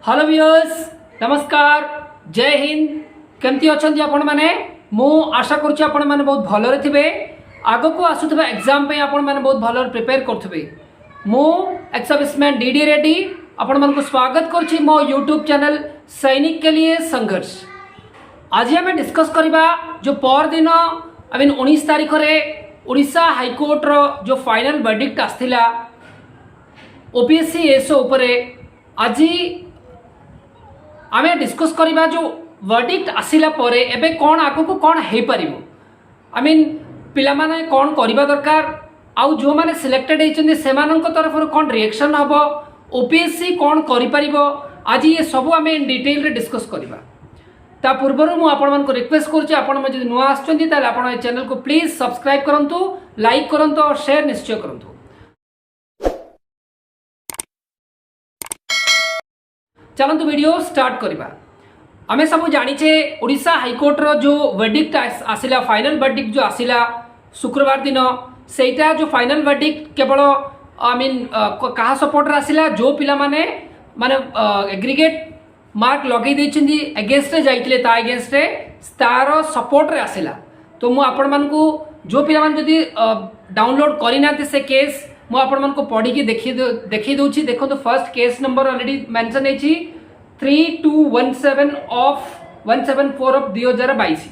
Hello viewers, नमस्कार, जय हिंद। केमती अच्छा आपण मैंने मु आशा करुच्ची आपण मैंने बहुत भलरे थे। आग को आसुवा एग्जाम पे आपण मैंने बहुत भल प्रिपेयर करुवे। मु एक्स सर्विसमैन डीडी रेड्डी आपण मन को स्वागत करुच्ची मो यूट्यूब चैनल सैनिक के लिए संघर्ष। आज आम डिस्कस करवा जो पर दिन आई मीन 19 तारीख में ओडिशा हाईकोर्ट रो जो फाइनल वर्डिक्ट आसला ओपीएससी एसओ उपरे। आज आम डिस्कस करवा जो वर्डिक्ट आसला पर एबे कौन आग को कौन हो पार आई मीन पिला माने कौन करवा दरकार आउ जो माने सिलेक्टेड होती से तरफ कौन रिएक्शन हम ओपीएससी कौन कर आज ये सब आम डिटेल रे डिस्कस करवा। ता पूर्वर मुझे रिक्वेस्ट करुच्ची जो नुआ आसने चैनल को प्लीज सब्सक्राइब करंतु, लाइक करंतु और शेयर निश्चय करंतु। चलतु वीडियो स्टार्ट करवा। आम सब जानीचे ओडिशा हाईकोर्ट रो जो वर्डिक्ट आसला फाइनल वर्डिक्ट जो आसला शुक्रवार दिन सेटा जो फाइनल वर्डिक्ट केवल आई मीन कहा सपोर्ट आसला जो पिला माने एग्रीगेट मार्क लगे देछिंदी अगेंस्ट रे जाइतिले ता अगेंस्ट रे तार सपोर्ट रे आसला। तो मु आपण मान को जो पिला मान जदी डाउनलोड करि नाते से केस मु आपण मान को पढ़ी के देखि दोछि। देखो तो first case number already mention है 3217 ऑफ 174 ऑफ 2022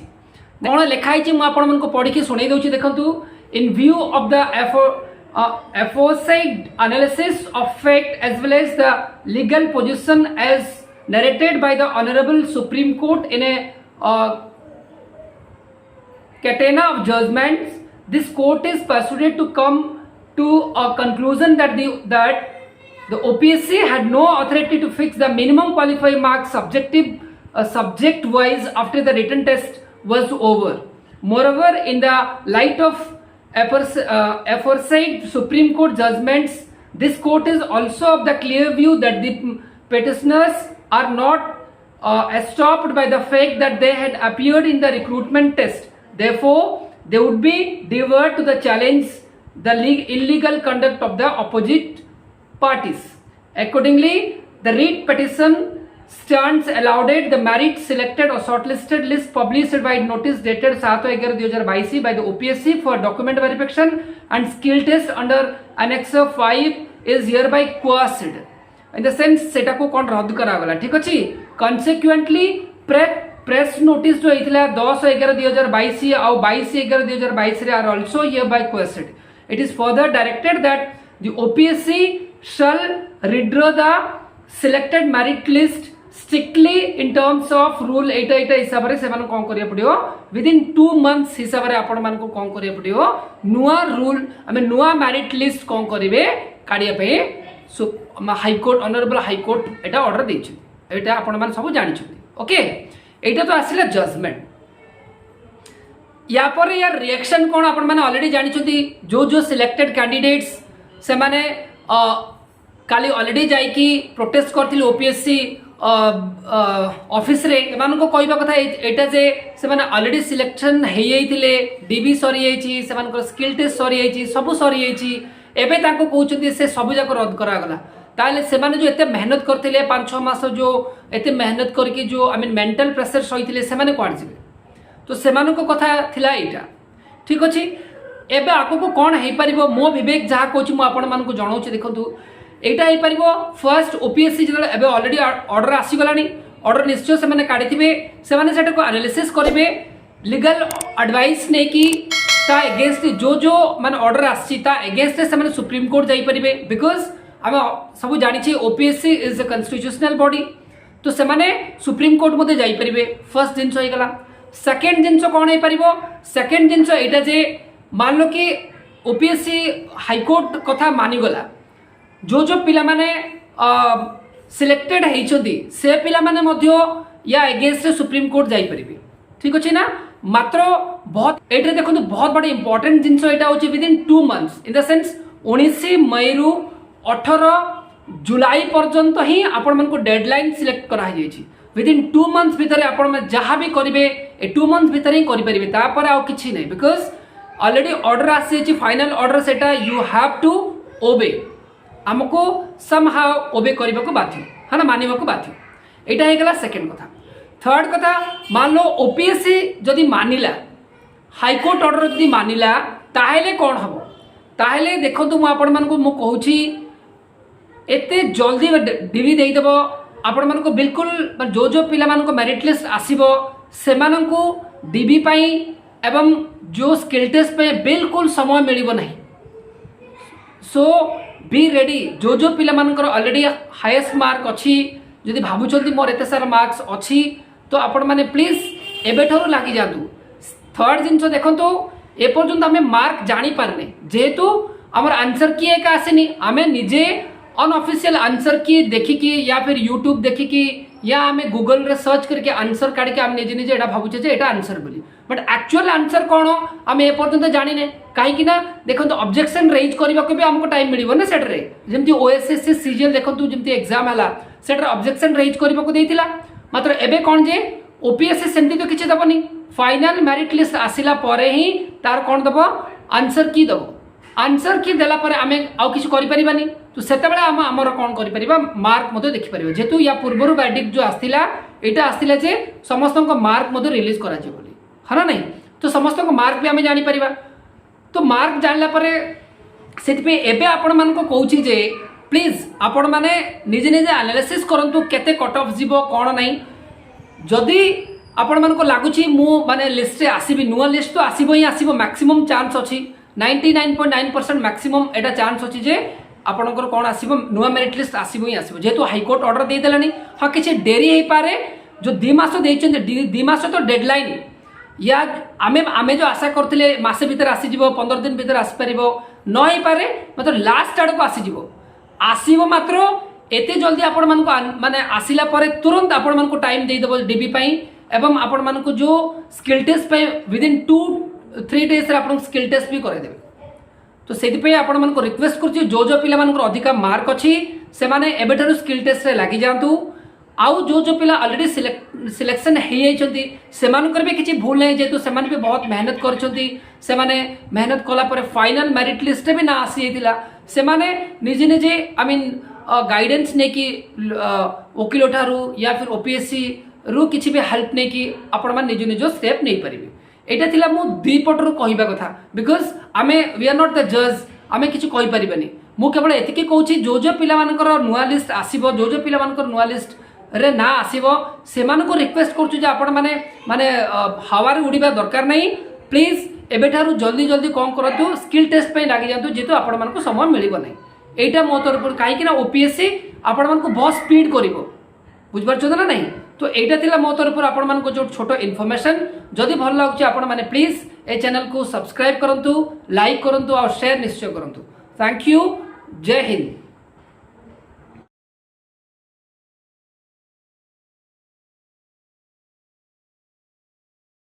कौन लिखाई मु आपण मान को पढ़ी के सुनाई दोछि। देखंतु इन view of the aforesaid analysis of fact as well as the legal position as narrated by the Honorable Supreme Court in a catena of judgments, this court is persuaded to come to a conclusion that the OPSC had no authority to fix the minimum qualifying marks subject wise after the written test was over. Moreover, in the light of aforesaid Supreme Court judgments, this court is also of the clear view that the petitioners are not stopped by the fact that they had appeared in the recruitment test. Therefore, they would be deterred to the challenge the illegal conduct of the opposite parties. Accordingly, the writ petition stands allowed the merit selected or shortlisted list published by notice dated 7/11/2022 by the OPSC for document verification and skill test under Annex 5 is hereby quashed. In the sense सेटा को कौन रद्द करागला। ठीक अच्छे। कन्सिक्वेंटली press notice जो होता 10/11/2022 और 22/11/2022 रे are also hereby quashed. It is further directed that the OPSC shall withdraw the selected merit list strictly in terms of rule 88 हिसाब रे से कौन करिया पड़ियो within 2 months हिसाब रे आपण मान को कौन करिया पड़ियो नुआ रूल आमे नुआ मेरिट लिस्ट कौन करिवे काढिया पे हाईकोर्ट ऑनरेबल हाईकोर्ट एटा ऑर्डर देछि। एटा आपण मान सब जानि छथि। ओके, एटा तो आसिला जजमेंट। या पर यार रिएक्शन कोन आपण माने ऑलरेडी जानि छथि। जो सिलेक्टेड कैंडिडेट्स से माने काली ऑलरेडी जाई की प्रोटेस्ट करथिल ओपीएससी ऑफिस रे एमान को कहबा कथा एटा जे से माने ऑलरेडी सिलेक्शन हेई जाइतिले डीबी सरी जाइछि से मान को स्किल टेस्ट सरी जाइछि सब सरी जाइछि एबे ताको कहउछथि से सब जाक रद्द करागला। ताले से माने जो एते मेहनत करथिले 5-6 मास जो एते मेहनत करके जो आई मीन मेंटल प्रेशर सहिथिले से माने कोन जिवे। तो से माने को कथा थिला एटा। ठीक अछि। एबे आको को कोन हेई परिबो मो विवेक जहा कहउछि मो आपण मान को जणाउछि। देखंतु एटा हेई परिबो फर्स्ट ओपीएससी जले एबे ऑलरेडी ऑर्डर आसी गलानी। ऑर्डर निश्चय से माने काढिथिबे से माने सेटा को एनालिसिस करिवे लीगल एडवाइस ने की ता अगेंस्ट जो माने ऑर्डर आसी ता अगेंस्ट से माने सुप्रीम कोर्ट जाई परिबे बिकॉज हम सब जानि छी OPSC is a constitutional body. तो से माने सुप्रीम कोर्ट मध्ये जाई परिबे। फर्स्ट जिंस होई गला। सेकंड जिंस कोन हेई परिबो सेकंड जिंस एटा जे मान लो कि ओपीएससी हाईकोर्ट कथा मानि गला जो पिला माने सिलेक्टेड हेइछोदी से पिला माने मध्य या अगेंस्ट सुप्रीम कोर्ट जाई परिबे। ठीक अछि ना। मात्र बहुत एटे देखो बहुत बड़ा इंपोर्टेंट जिनस एटा होची within 2 months in the sense 19 मई रु 18 जुलाई पर्यंत ही आपण मन को डेडलाइन सिलेक्ट करा जायछि। विदिन 2 मंथ्स भीतर आपण में जहां भी करिवे ए 2 मंथ्स भीतर ही करि परिबे तापर आ किछि नै बिकॉज़ ऑलरेडी ऑर्डर आसी फाइनल ऑर्डर सेटा यू हैव टू ओबे। आमको समहाउ ओबे करबा को बाध्य। है ना मानवा को बाध्य। यहाँ होगा सेकेंड कथा। थर्ड कथा, मान लो ओपीएससी जदि मानिला हाईकोर्ट ऑर्डर जदि मानिला ताहेले कौन हम ताहेले देखो आपण मानक मुझे एते जल्दी डीवी देदेव आपण मानक बिल्कुल जो जो पिला मानक मेरिट लिस्ट आसीबो सेमानंकु डीबी पाई एवं जो स्किल टेस्ट पे बिल्कुल समय मिलिबो नहीं। सो बी रेडी जो जो पिला मानकर ऑलरेडी हाईएस्ट मार्क अच्छी जदि भावुंट मोर एत सारा मार्क्स अच्छी तो आपण मैंने प्लीज एबेठू लगी जातु। थर्ड जिनस देखो एपर्यंत आम मार्क जानी पारने जेहेतु आमर आंसर की एक आसेनी आम निजे अनऑफिशियल आंसर की देखिकी या फिर यूट्यूब देखिकी या आम गूगल रे सर्च करके आंसर काढ़ी आम निजे निजे भावुचे जे एटा आंसर बोली बट एक्चुअल आंसर कौन आम एपर्यंत जाने कहीं देखो ऑब्जेक्शन रेज करने को भी आमको टाइम मिल ना सेट्रे जमी ओएसएससी सीजीएल देखो जमी एग्जाम है सेट्रे ऑब्जेक्शन रेज करने को देता मात्र एबे कौन जे ओपीएससी सेमती तो किसी दबनी फाइनल मेरिट लिस्ट आसिला परे ही तार कौन दब आंसर की दब आंसर की देला परे आमे आउ किसी करि परिबानी तो सेते बेला आमर कौन करि परिबा मार्क मते देखि परिबा जेतु या पूर्वरु वर्डिक्ट जो आस्तिला एटा आस्तिला जे समस्त को मार्क मते रिलीज करा जे बोली है ना नहीं तो समस्त को मार्क भी आमे जानि परिबा तो मार्क जानला परे सेति पे एबे आपण मान को कहूची जे प्लीज आपण माने निजे निजे एनालिसिस करंतु केते कट ऑफ जीवो कोन नहीं जदि आपण मान को लागुची मु माने लिस्ट रे आसीबी नुवा लिस्ट तो आसीबो ही आसीबो मैक्सिमम चांस अछि 99.9% मैक्सिमम एटा चांस अछि जे आपणकर कौन आसीबो नुवा मेरिट लिस्ट आसीबो ही आसीबो जेहेतु हाईकोर्ट ऑर्डर दे देलानी हाँ किसी डेरी हो पारे जो 2 मास देइछन 2 मास तो डेडलाइन या आमे आमे जो आशा करथिले मासे भीतर आसी जिवो 15 दिन भीतर आसी परिबो न हो पारे मतलब लास्ट आड़ को आसी जिवो आसीबो मात्र एते जल्दी आपण मान को माने आसिला परे तुरंत आपण मान को टाइम दे देबो डीबी पई एवं आपण मान को जो स्किल टेस्ट पे विदिन 2-3 डेज रे आपण स्किल टेस्ट भी करे देबे तो सेति पे आपण मान को रिक्वेस्ट करछि जो जो पिला मान को अधिका मार्क अछि से माने एबेठारु स्किल टेस्ट रे लागि जांतु आउ जो जो पिला ऑलरेडी सिलेक्शन हे जाइछंती से मानकर भी किछि भूल नै जेतु से माने भी बहुत मेहनत करछंती से माने मेहनत कला परे फाइनल मेरिट लिस्ट भी ना आसी हेतिला से माने निजे निजे आई मीन गाइडेंस ने कि वकील ठारू या फिर ओपीएससी रु किछि भी हेल्प नै कि आपण मान निज निज स्टेप नै परिबे एटा थिला मु दुई पटरु कहिबा कथा बिकॉज आमे वी आर नॉट द जज आमे किछि कहि परिबानी मु केवल एतिके कहूछि जो जो पिला मानकर नुवा लिस्ट आसीबो जो जो पिला मानकर नुवा लिस्ट रे ना आसीबो से मान को रिक्वेस्ट करछु जे आपण माने माने हवारे उड़ीबा दरकार नै प्लीज एबेठारु जल्दी जल्दी कौन करतु स्किल टेस्ट पे लागि जातु जेतु आपण मान को समय मिलिबो नै एटा मो तरफ काहे कि ना ओपीएससी आपण मान को बहुत स्पीड करिवो बुझ पारछो ना नहीं तो एटा थिला मो तरफ आपण मान को जो छोटो इन्फॉर्मेशन जदि भल लागुची आपण माने प्लीज ए चैनल को सब्सक्राइब करंतु लाइक करंतु और शेयर निश्चय करंतु थैंक यू जय हिंद।